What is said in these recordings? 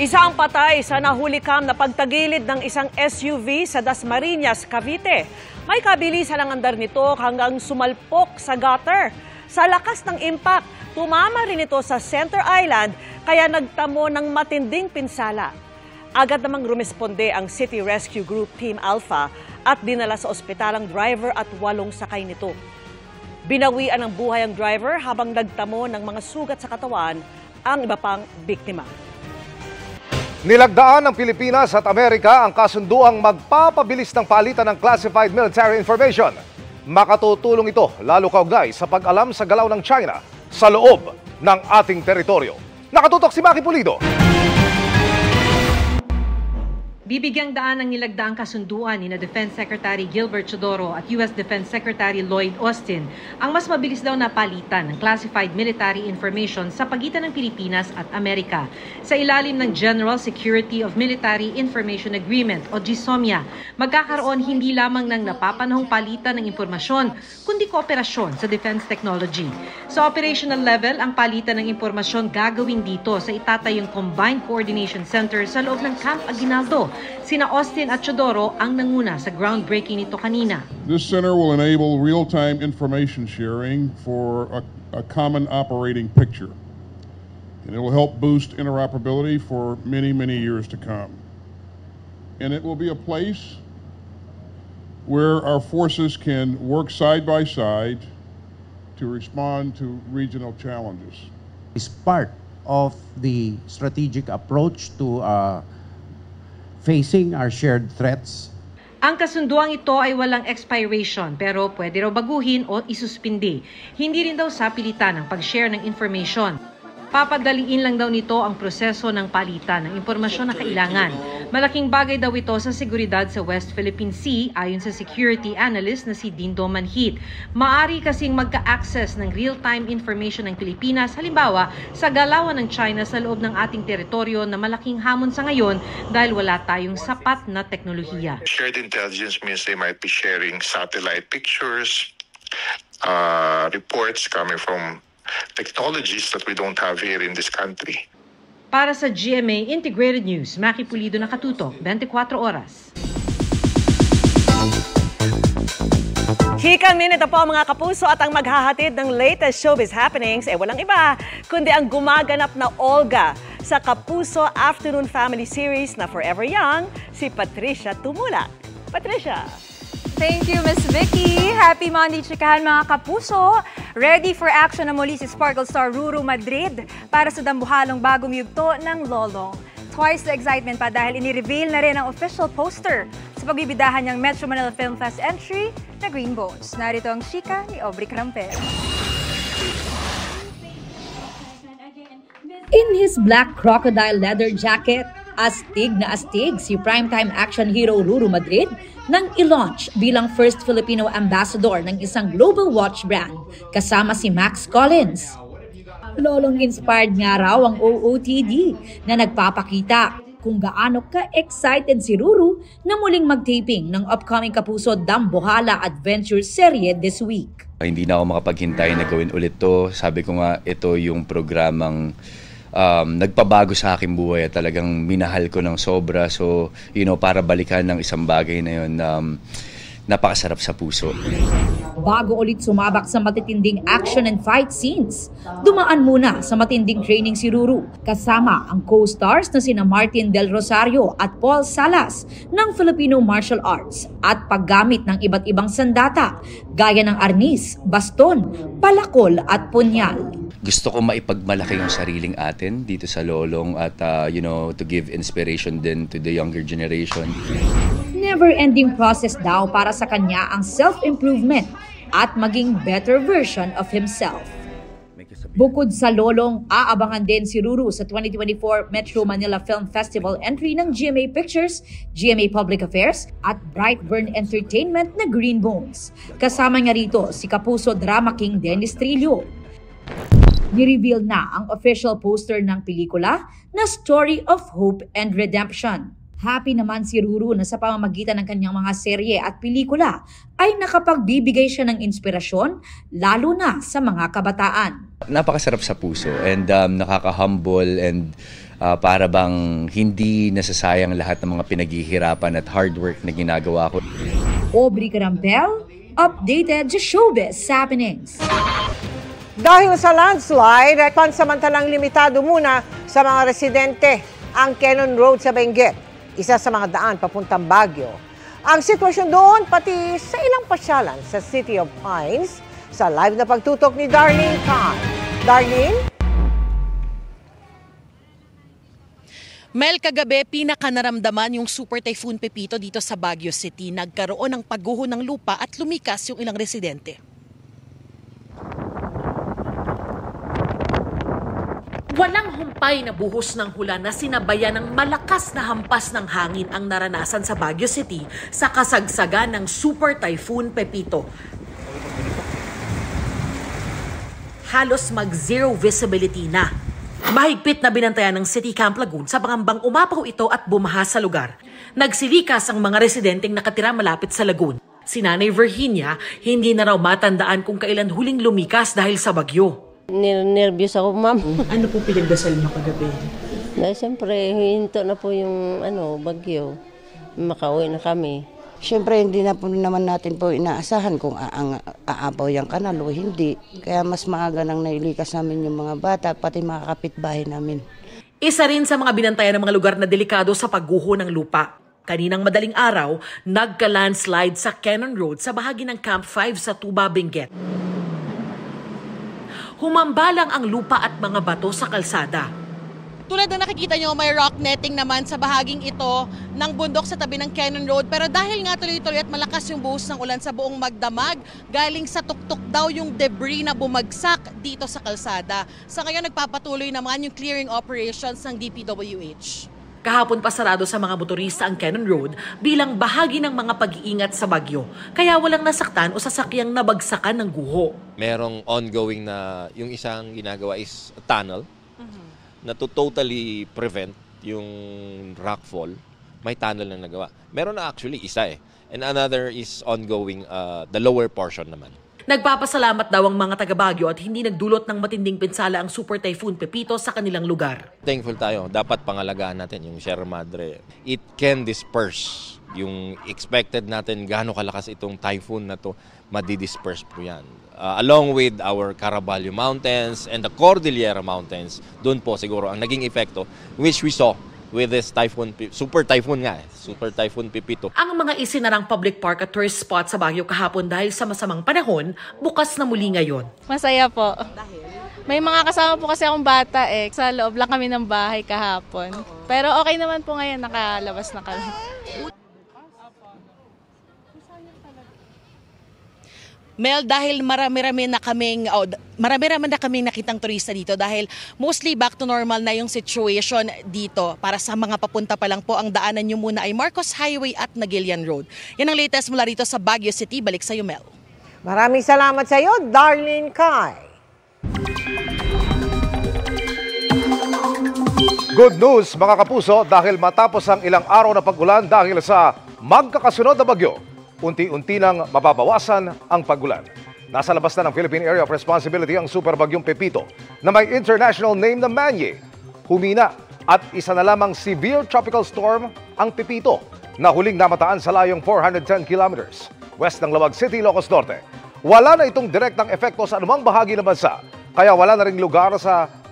Isa ang patay sa nahulikam na pagtagilid ng isang SUV sa Dasmariñas, Cavite. May kabilisan ang andar nito hanggang sumalpok sa gutter. Sa lakas ng impact, tumama rin ito sa Center Island kaya nagtamo ng matinding pinsala. Agad namang rumesponde ang City Rescue Group Team Alpha at dinala sa ospital ang driver at 8 sakay nito. Binawian ng buhay ang driver habang nagtamo ng mga sugat sa katawan ang iba pang biktima. Nilagdaan ng Pilipinas at Amerika ang kasunduang magpapabilis ng palitan ng classified military information. Makatutulong ito lalo kaugnay sa pag-alam sa galaw ng China sa loob ng ating teritoryo. Nakatutok si Maki Pulido. Bibigyang daan ang nilagdaang kasunduan ni Defense Secretary Gilbert Chodoro at U.S. Defense Secretary Lloyd Austin ang mas mabilis daw na palitan ng classified military information sa pagitan ng Pilipinas at Amerika. Sa ilalim ng General Security of Military Information Agreement o GSOMIA, magkakaroon hindi lamang ng napapanahong palitan ng impormasyon, kundi kooperasyon sa defense technology. Sa operational level, ang palitan ng impormasyon gagawin dito sa itatayong Combined Coordination Center sa loob ng Camp Aguinaldo. Sina Austin at Chodoro ang nanguna sa groundbreaking nito kanina. This center will enable real-time information sharing for a common operating picture. And it will help boost interoperability for many, many years to come. And it will be a place where our forces can work side by side to respond to regional challenges. It's part of the strategic approach to facing our shared threats. Ang kasunduang ito ay walang expiration pero pwede raw baguhin o isuspindi. Hindi rin daw sapilitan ang pag-share ng information. Papadaliin lang daw nito ang proseso ng palitan ng impormasyon na kailangan. Malaking bagay daw ito sa seguridad sa West Philippine Sea ayon sa security analyst na si Dindo Manhit. Maari kasing magka-access ng real-time information ng Pilipinas, halimbawa sa galawan ng China sa loob ng ating teritoryo na malaking hamon sa ngayon dahil wala tayong sapat na teknolohiya. Shared intelligence means they might be sharing satellite pictures, reports coming from technologies that we don't have here in this country. Para sa GMA Integrated News, Maki Pulido, nakatutok, 24 oras. Chika Minute po mga kapuso at ang maghahatid ng latest showbiz happenings walang iba kundi ang gumaganap na Olga sa Kapuso Afternoon Family Series na Forever Young, si Patricia Tumulak. Patricia! Thank you, Miss Vicky. Happy Monday, chikahan mga kapuso. Ready for action na muli si Sparkle star Ruru Madrid para sa dambuhalong bagong yugto ng Lolong. Twice the excitement pa dahil ini-reveal na rin ang official poster sa pagbibidahan niyang Metro Manila Film Fest entry na Green Bones. Narito ang chika ni Aubrey Crampel. In his black crocodile leather jacket, astig na astig si primetime action hero Ruru Madrid nang i-launch bilang first Filipino ambassador ng isang global watch brand kasama si Max Collins. Lolong-inspired nga raw ang OOTD na nagpapakita kung gaano ka-excited si Ruru na muling mag-taping ng upcoming Kapuso Dambuhala Adventure serye this week. Hindi na ako makapaghintay na gawin ulit to. Sabi ko nga, ito yung programang nagpabago sa aking buhay at talagang minahal ko ng sobra. So, para balikan ng isang bagay na yun, napakasarap sa puso. Bago ulit sumabak sa matitinding action and fight scenes, dumaan muna sa matinding training si Ruru kasama ang co-stars na sina Martin Del Rosario at Paul Salas ng Filipino Martial Arts at paggamit ng iba't ibang sandata gaya ng arnis, baston, palakol at punyal. Gusto ko maipagmalaki yung sariling atin dito sa Lolong at to give inspiration din to the younger generation. Never-ending process daw para sa kanya ang self-improvement at maging better version of himself. Bukod sa Lolong, aabangan din si Ruru sa 2024 Metro Manila Film Festival entry ng GMA Pictures, GMA Public Affairs at Brightburn Entertainment na Green Bones. Kasama nga rito si Kapuso Drama King Dennis Trillo. Ni-reveal na ang official poster ng pelikula na Story of Hope and Redemption. Happy naman si Ruru na sa pamamagitan ng kanyang mga serye at pelikula ay nakapagbibigay siya ng inspirasyon lalo na sa mga kabataan. Napakasarap sa puso and nakaka-humble and para bang hindi nasasayang lahat ng mga pinaghihirapan at hard work na ginagawa ko. Aubrey Carampel, updated sa showbiz happenings. Dahil sa landslide, pansamantalang limitado muna sa mga residente ang Cannon Road sa Benguet, isa sa mga daan papuntang Baguio. Ang sitwasyon doon pati sa ilang pasyalan sa City of Pines, sa live na pagtutok ni Darlene Khan. Darlene? Mel, kagabi, pinakanaramdaman yung Super Typhoon Pepito dito sa Baguio City. Nagkaroon ng pagguho ng lupa at lumikas yung ilang residente. Walang humpay na buhos ng hula na sinabayan ng malakas na hampas ng hangin ang naranasan sa Baguio City sa kasagsagan ng Super Typhoon Pepito. Halos mag-zero visibility na. Mahigpit na binantayan ng City Camp Lagoon sa pangambang umapaw ito at bumaha sa lugar. Nagsilikas ang mga residenteng nakatira malapit sa lagoon. Si Nanay Virginia, hindi na raw matandaan kung kailan huling lumikas dahil sa bagyo. Nervyos ako, ma'am. Ano po pinagdasal mo kagabi? Dahil siyempre, hinto na po yung bagyo. Makauwi na kami. Siyempre, hindi na po naman natin po inaasahan kung aapaw yung kanal o hindi. Kaya mas maaga nang nailikas namin yung mga bata, pati mga kapitbahay namin. Isa rin sa mga binantayan ng mga lugar na delikado sa pagguho ng lupa. Kaninang madaling araw, nagka-landslide sa Cannon Road sa bahagi ng Camp 5 sa Tuba, Benguet. Humambalang ang lupa at mga bato sa kalsada. Tulad na nakikita nyo, may rock netting naman sa bahaging ito ng bundok sa tabi ng Cannon Road. Pero dahil nga tuloy-tuloy at malakas yung buhos ng ulan sa buong Magdamag, galing sa tuktok daw yung debris na bumagsak dito sa kalsada. Sa ngayon, nagpapatuloy naman yung clearing operations ng DPWH. Kahapon pa sarado sa mga motorista ang Cannon Road bilang bahagi ng mga pag-iingat sa bagyo. Kaya walang nasaktan o sasakyang nabagsakan ng guho. Merong ongoing na yung isang ginagawa is a tunnel na to totally prevent yung rockfall. May tunnel na nagawa. Meron na actually isa eh. And another is ongoing, the lower portion naman. Nagpapasalamat daw ang mga taga-Baguio at hindi nagdulot ng matinding pinsala ang Super Typhoon Pepito sa kanilang lugar. Thankful tayo. Dapat pangalagaan natin yung Sierra Madre. It can disperse. Yung expected natin gaano kalakas itong typhoon na to, madidisperse po yan. Along with our Caraballo Mountains and the Cordillera Mountains, doon po siguro ang naging epekto which we saw with this typhoon, Super Typhoon nga, Super Typhoon Pepito. Ang mga isinarang public park at tourist spot sa Baguio kahapon dahil sa masamang panahon, bukas na muli ngayon. Masaya po. May mga kasama po kasi akong bata sa loob lang kami ng bahay kahapon. Pero okay naman po ngayon, nakalabas na kami. Mel, dahil marami-rami na kaming nakitang turista dito dahil mostly back to normal na yung situation dito. Para sa mga papunta pa lang po, ang daanan nyo muna ay Marcos Highway at Nagilian Road. Yan ang latest mula rito sa Baguio City. Balik sa iyo, Mel. Maraming salamat sa iyo, Darlene Kai. Good news mga kapuso dahil matapos ang ilang araw na pag-ulan dahil sa magkakasunod na bagyo, unti-unti nang mababawasan ang pag-ulan. Nasa labas na ng Philippine Area of Responsibility ang Super Bagyong Pepito na may international name na Manye. Humina at isa na lamang severe tropical storm ang Pepito na huling namataan sa layong 410 kilometers west ng Lawag City, Ilocos Norte. Wala na itong direktang epekto sa anumang bahagi ng bansa, kaya wala na ring lugar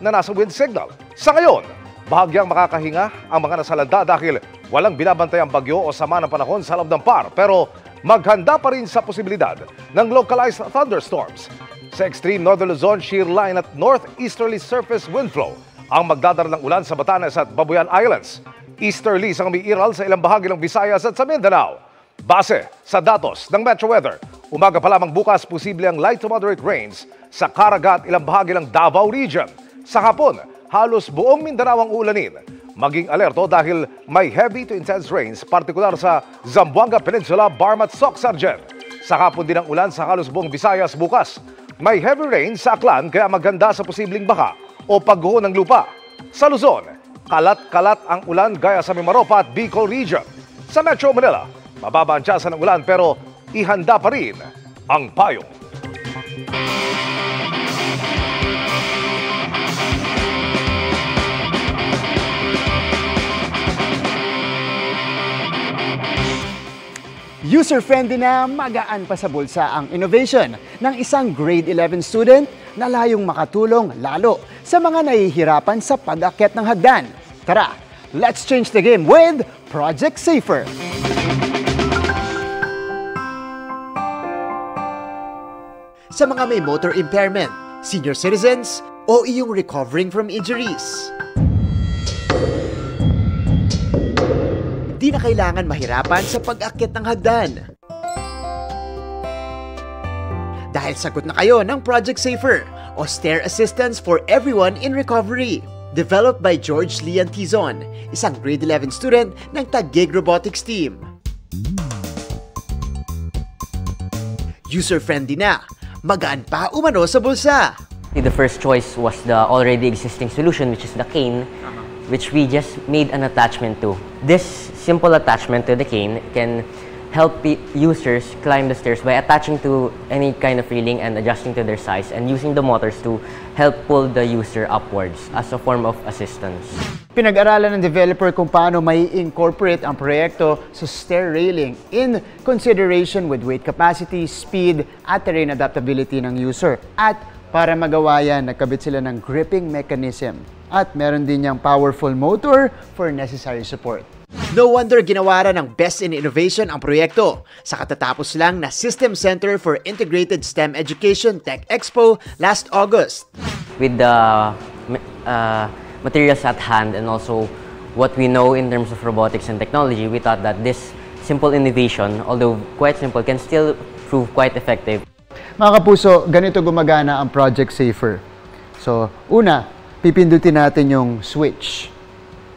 na nasa wind signal. Sa ngayon, bahagyang makakahinga ang mga nasalanta dahil walang binabantayang bagyo o sama ng panahon sa loob ng PAR, pero maghanda pa rin sa posibilidad ng localized thunderstorms. Sa extreme northern Luzon, shear line at northeasterly surface wind flow ang magdadala ng ulan sa Batanes at Babuyan Islands. Easterlies ang umiiral sa ilang bahagi ng Visayas at sa Mindanao. Base sa datos ng Metro Weather, umaga pa lamang bukas posible ang light to moderate rains sa Caraga at ilang bahagi ng Davao Region. Sa hapon, halos buong Mindanao ang ulanin. Maging alerto dahil may heavy to intense rains, partikular sa Zamboanga Peninsula, Barm at Soc-Sargen. Sa hapon din ang ulan sa halos buong Visayas bukas. May heavy rain sa Aklan kaya maganda sa posibleng baha o pagguho ng lupa. Sa Luzon, kalat-kalat ang ulan gaya sa Mimaropa at Bicol Region. Sa Metro Manila, mababa ang tsansa ng ulan pero ihanda pa rin ang payong. User-friendly na magaan pa sa bulsa ang innovation ng isang grade 11 student na layong makatulong lalo sa mga nahihirapan sa pag-akyat ng hagdan. Tara, let's change the game with Project Safer! Sa mga may motor impairment, senior citizens, o iyong recovering from injuries. Di na kailangan mahirapan sa pag-akyat ng hagdan. Dahil sagot na kayo ng Project Safer o Stair Assistance for Everyone in Recovery. Developed by George Lian Tizon, isang grade 11 student ng Taguig Robotics Team. User-friendly na, magaan pa umano sa bulsa. The first choice was the already existing solution, which is the cane, which we just made an attachment to. This simple attachment to the cane can help users climb the stairs by attaching to any kind of railing and adjusting to their size and using the motors to help pull the user upwards as a form of assistance. Pinag-aralan ng developer kung paano may incorporate ang proyekto sa stair railing in consideration with weight capacity, speed, at terrain adaptability ng user. At para magawa yan, nagkabit sila ng gripping mechanism. At meron din niyang powerful motor for necessary support. No wonder ginawaran ng Best in Innovation ang proyekto sa katatapos lang na System Center for Integrated STEM Education Tech Expo last August. With the materials at hand and also what we know in terms of robotics and technology, we thought that this simple innovation, although quite simple, can still prove quite effective. Mga kapuso, ganito gumagana ang Project Safer. So, una, pipindutin natin yung switch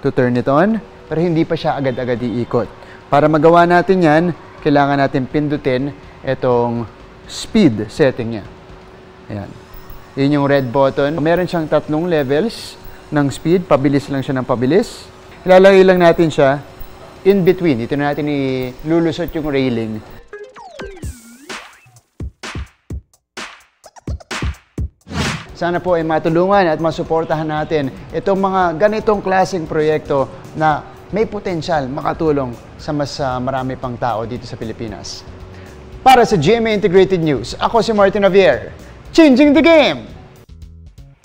to turn it on, pero hindi pa siya agad-agad iikot. Para magawa natin yan, kailangan natin pindutin itong speed setting niya. Ayan. Yun yung red button. Meron siyang 3 levels ng speed. Pabilis lang siya ng pabilis. Ilalagay lang natin siya in between. Dito na natin ilulusot yung railing. Sana po ay matulungan at masuportahan natin itong mga ganitong klaseng proyekto na may potensyal makatulong sa mas marami pang tao dito sa Pilipinas. Para sa GMA Integrated News, ako si Martin Javier, changing the game!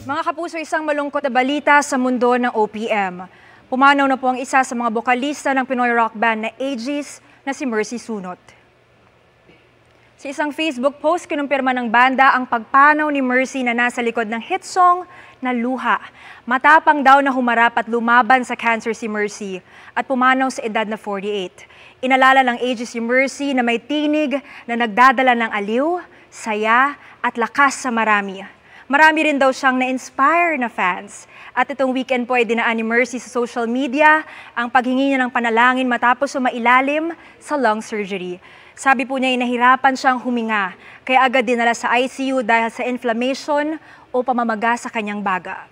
Mga kapuso, isang malungkot na balita sa mundo ng OPM. Pumanaw na po ang isa sa mga bokalista ng Pinoy rock band na Aegis na si Mercy Sunot. Sa isang Facebook post, kinumpirma ng banda ang pagpanaw ni Mercy na nasa likod ng hit song na Luha. Matapang daw na humarap at lumaban sa cancer si Mercy at pumanaw sa edad na 48. Inalala ng Aegis si Mercy na may tinig na nagdadala ng aliw, saya at lakas sa marami. Marami rin daw siyang na-inspire na fans. At itong weekend po ay dinaan ni Mercy sa social media ang paghingi niya ng panalangin matapos sumailalim sa lung surgery. Sabi po niya ay nahirapan siyang huminga, kaya agad dinala sa ICU dahil sa inflammation o pamamaga sa kanyang baga.